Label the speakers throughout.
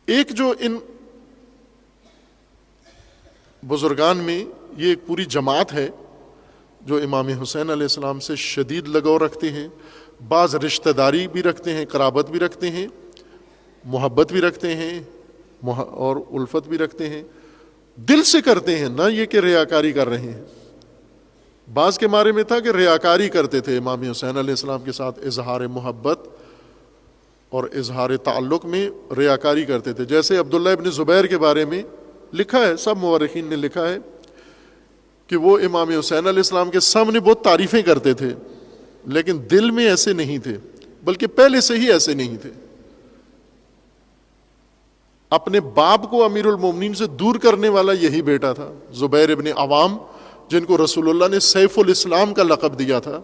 Speaker 1: ایک جو ان بزرگان میں یہ ایک پوری جماعت ہے جو امام حسین علیہ السلام سے شدید لگاؤ رکھتے ہیں، بعض رشتہ داری بھی رکھتے ہیں، قرابت بھی رکھتے ہیں، محبت بھی رکھتے ہیں اور الفت بھی رکھتے ہیں، دل سے کرتے ہیں، نہ یہ کہ ریاکاری کر رہے ہیں۔ بعض کے بارے میں تھا کہ ریاکاری کرتے تھے، امام حسین علیہ السلام کے ساتھ اظہار محبت اور اظہار تعلق میں ریاکاری کرتے تھے، جیسے عبداللہ ابن زبیر کے بارے میں لکھا ہے، سب مورخین نے لکھا ہے کہ وہ امام حسین علیہ السلام کے سامنے بہت تعریفیں کرتے تھے، لیکن دل میں ایسے نہیں تھے، بلکہ پہلے سے ہی ایسے نہیں تھے۔ اپنے باپ کو امیر المومنین سے دور کرنے والا یہی بیٹا تھا، زبیر ابن عوام، جن کو رسول اللہ نے سیف الاسلام کا لقب دیا تھا،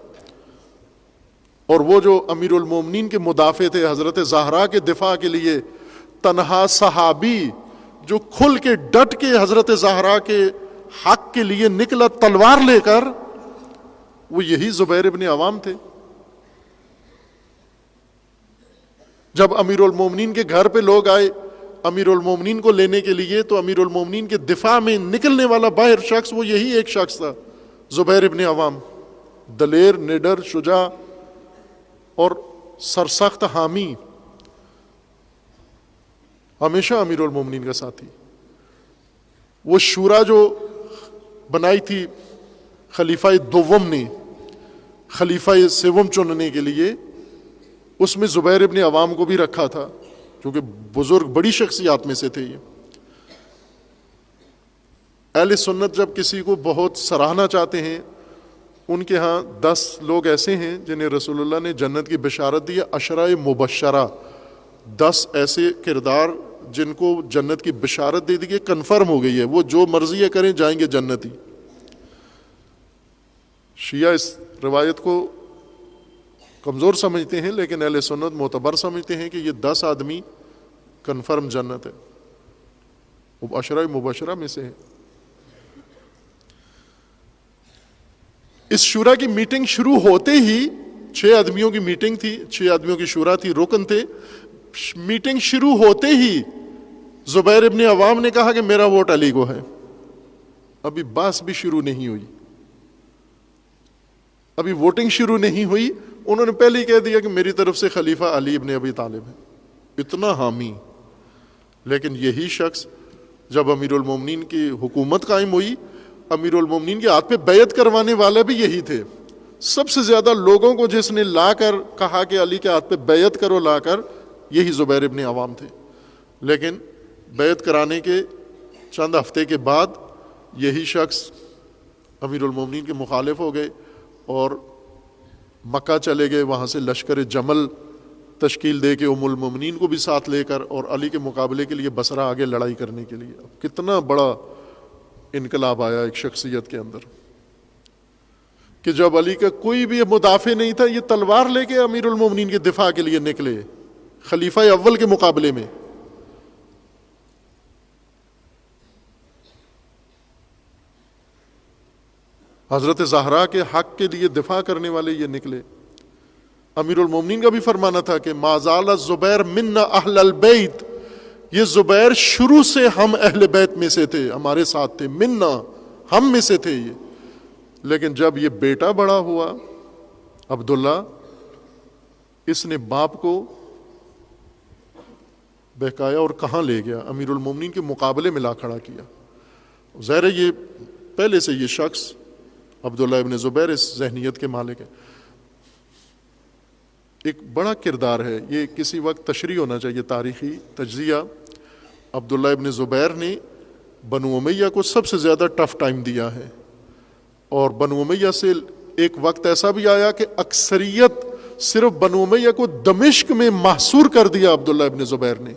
Speaker 1: اور وہ جو امیر المومنین کے مدافع تھے، حضرت زہرا کے دفاع کے لیے تنہا صحابی جو کھل کے ڈٹ کے حضرت زہرا کے حق کے لیے نکلا تلوار لے کر، وہ یہی زبیر ابن عوام تھے۔ جب امیر المومنین کے گھر پہ لوگ آئے امیر المومنین کو لینے کے لیے، تو امیر المومنین کے دفاع میں نکلنے والا باہر شخص وہ یہی ایک شخص تھا، زبیر ابن عوام، دلیر، نڈر، شجاع اور سرسخت حامی، ہمیشہ امیر المومنین کا ساتھی۔ وہ شورا جو بنائی تھی خلیفہ دوم نے خلیفہ سوم چننے کے لیے، اس میں زبیر ابن عوام کو بھی رکھا تھا، کیونکہ بزرگ بڑی شخصیات میں سے تھے یہ۔ اہل سنت جب کسی کو بہت سراہنا چاہتے ہیں، ان کے ہاں 10 لوگ ایسے ہیں جنہیں رسول اللہ نے جنت کی بشارت دی ہے، عشرہ مبشرہ، 10 ایسے کردار جن کو جنت کی بشارت دے دی کہ کنفرم ہو گئی ہے، وہ جو مرضی ہے کریں، جائیں گے جنت ہی۔ شیعہ اس روایت کو کمزور سمجھتے ہیں، لیکن اہل سنت معتبر سمجھتے ہیں کہ یہ 10 آدمی کنفرم جنت ہے، وہ عشرہ مبشرہ میں سے ہے۔ اس شورا کی میٹنگ شروع ہوتے ہی 6 آدمیوں کی میٹنگ تھی، 6 آدمیوں کی شورا تھی، رکن تھے۔ میٹنگ شروع ہوتے ہی زبیر ابن عوام نے کہا کہ میرا ووٹ علی کو ہے۔ ابھی بحث بھی شروع نہیں ہوئی، ابھی ووٹنگ شروع نہیں ہوئی، انہوں نے پہلے ہی کہہ دیا کہ میری طرف سے خلیفہ علی ابن ابی طالب ہے۔ اتنا حامی۔ لیکن یہی شخص جب امیر المومنین کی حکومت قائم ہوئی، امیر المومنین کے ہاتھ پہ بیعت کروانے والے بھی یہی تھے۔ سب سے زیادہ لوگوں کو جس نے لا کر کہا کہ علی کے ہاتھ پہ بیعت کرو لا کر، یہی زبیر ابن عوام تھے۔ لیکن بیعت کرانے کے چند ہفتے کے بعد یہی شخص امیر المومنین کے مخالف ہو گئے اور مکہ چلے گئے، وہاں سے لشکر جمل تشکیل دے کے ام المومنین کو بھی ساتھ لے کر، اور علی کے مقابلے کے لیے بصرہ آگے لڑائی کرنے کے لیے۔ کتنا بڑا انقلاب آیا ایک شخصیت کے اندر کہ جب علی کا کوئی بھی مدافع نہیں تھا، یہ تلوار لے کے امیر المومنین کے دفاع کے لیے نکلے خلیفہ اول کے مقابلے میں۔ حضرت زہرا کے حق کے لیے دفاع کرنے والے یہ نکلے۔ امیر المومنین کا بھی فرمانا تھا کہ ما زال الزبیر منا اہل البیت، یہ زبیر شروع سے ہم اہل بیت میں سے تھے، ہمارے ساتھ تھے، منا، ہم میں سے تھے یہ۔ لیکن جب یہ بیٹا بڑا ہوا عبداللہ، اس نے باپ کو بہکایا اور کہاں لے گیا، امیر المومنین کے مقابلے میں لا کھڑا کیا۔ ظاہر ہے یہ پہلے سے یہ شخص عبداللہ ابن زبیر اس ذہنیت کے مالک ہے۔ ایک بڑا کردار ہے یہ، کسی وقت تشریح ہونا چاہیے، تاریخی تجزیہ۔ عبداللہ ابن زبیر نے بنو امیہ کو سب سے زیادہ ٹف ٹائم دیا ہے، اور بنو امیہ سے ایک وقت ایسا بھی آیا کہ اکثریت صرف بنو امیہ کو دمشق میں محصور کر دیا عبداللہ ابن زبیر نے،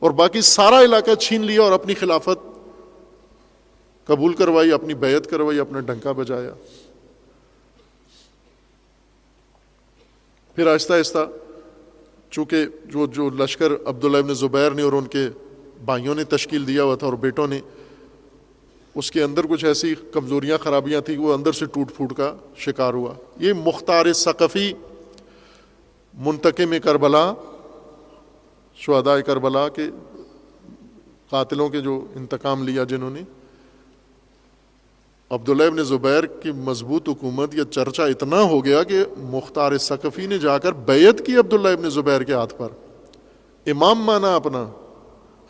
Speaker 1: اور باقی سارا علاقہ چھین لیا اور اپنی خلافت قبول کروائی، اپنی بیعت کروائی، اپنا ڈنکا بجایا۔ پھر آہستہ آہستہ چونکہ جو لشکر عبداللہ ابن زبیر نے اور ان کے بھائیوں نے تشکیل دیا ہوا تھا اور بیٹوں نے، اس کے اندر کچھ ایسی کمزوریاں خرابیاں تھیں کہ وہ اندر سے ٹوٹ پھوٹ کا شکار ہوا۔ یہ مختار ثقفی، منتقم کربلا، شہداء کربلا کے قاتلوں کے جو انتقام لیا جنہوں نے. عبداللہ ابن زبیر کی مضبوط حکومت یا چرچا اتنا ہو گیا کہ مختار ثقفی نے جا کر بیعت کی عبداللہ ابن زبیر کے ہاتھ پر. امام مانا اپنا،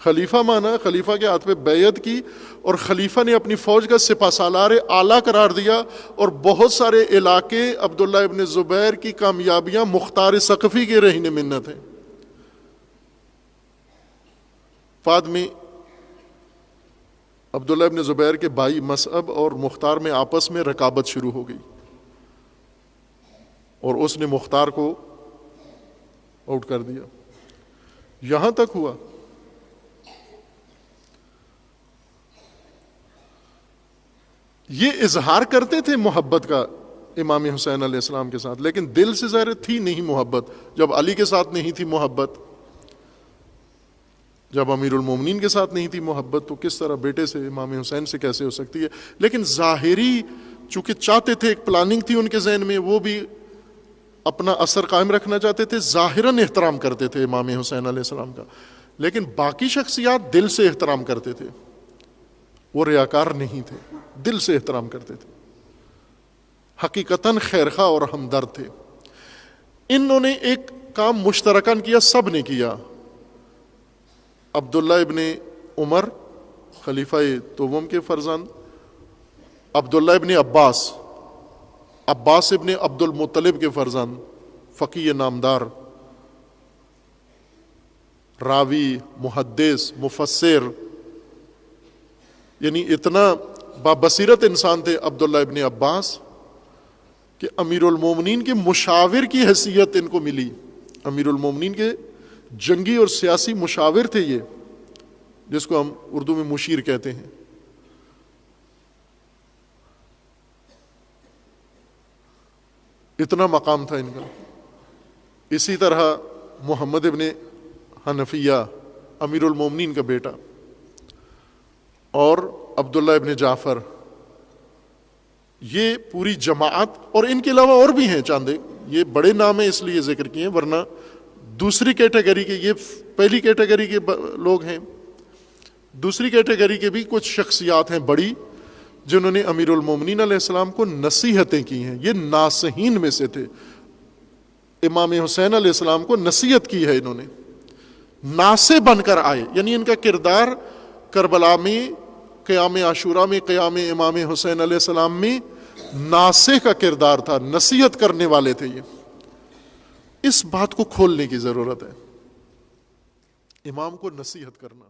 Speaker 1: خلیفہ مانا، خلیفہ کے ہاتھ پہ بیعت کی، اور خلیفہ نے اپنی فوج کا سپہ سالار اعلیٰ قرار دیا، اور بہت سارے علاقے عبداللہ ابن زبیر کی کامیابیاں مختار ثقفی کے رہن منت ہیں. بعد میں عبداللہ ابن زبیر کے بھائی مصعب اور مختار میں آپس میں رکابت شروع ہو گئی، اور اس نے مختار کو آؤٹ کر دیا. یہاں تک ہوا یہ اظہار کرتے تھے محبت کا امام حسین علیہ السلام کے ساتھ، لیکن دل سے ظاہر تھی نہیں محبت. جب علی کے ساتھ نہیں تھی محبت، جب امیر المومنین کے ساتھ نہیں تھی محبت، تو کس طرح بیٹے سے امام حسین سے کیسے ہو سکتی ہے؟ لیکن ظاہری چونکہ چاہتے تھے، ایک پلاننگ تھی ان کے ذہن میں، وہ بھی اپنا اثر قائم رکھنا چاہتے تھے، ظاہراً احترام کرتے تھے امام حسین علیہ السلام کا، لیکن باقی شخصیات دل سے احترام کرتے تھے. وہ ریاکار نہیں تھے، دل سے احترام کرتے تھے، حقیقتاً خیرخواہ اور ہمدرد تھے. انہوں نے ایک کام مشترکاً کیا، سب نے کیا. عبداللہ ابن عمر خلیفہ دوم کے فرزند، عبداللہ ابن عباس ابن عبد المطلب کے فرزند، فقیہ نامدار، راوی، محدث، مفسر، یعنی اتنا بابصیرت انسان تھے عبداللہ ابن عباس کہ امیر المومنین کے مشاور کی حیثیت ان کو ملی. امیر المومنین کے جنگی اور سیاسی مشاور تھے یہ، جس کو ہم اردو میں مشیر کہتے ہیں. اتنا مقام تھا ان کا. اسی طرح محمد ابن حنفیہ امیر المومنین کا بیٹا، اور عبداللہ ابن جعفر، یہ پوری جماعت، اور ان کے علاوہ اور بھی ہیں چاند، یہ بڑے نام ہیں اس لیے ذکر کیے ہیں، ورنہ دوسری کیٹیگری کے، یہ پہلی کیٹیگری کے لوگ ہیں. دوسری کیٹیگری کے بھی کچھ شخصیات ہیں بڑی، جنہوں نے امیر المومنین علیہ السلام کو نصیحتیں کی ہیں. یہ ناصحین میں سے تھے. امام حسین علیہ السلام کو نصیحت کی ہے انہوں نے، ناصح بن کر آئے. یعنی ان کا کردار کربلا میں، قیام عاشورہ میں، قیام امام حسین علیہ السلام میں ناصح کا کردار تھا، نصیحت کرنے والے تھے. یہ اس بات کو کھولنے کی ضرورت ہے، امام کو نصیحت کرنا.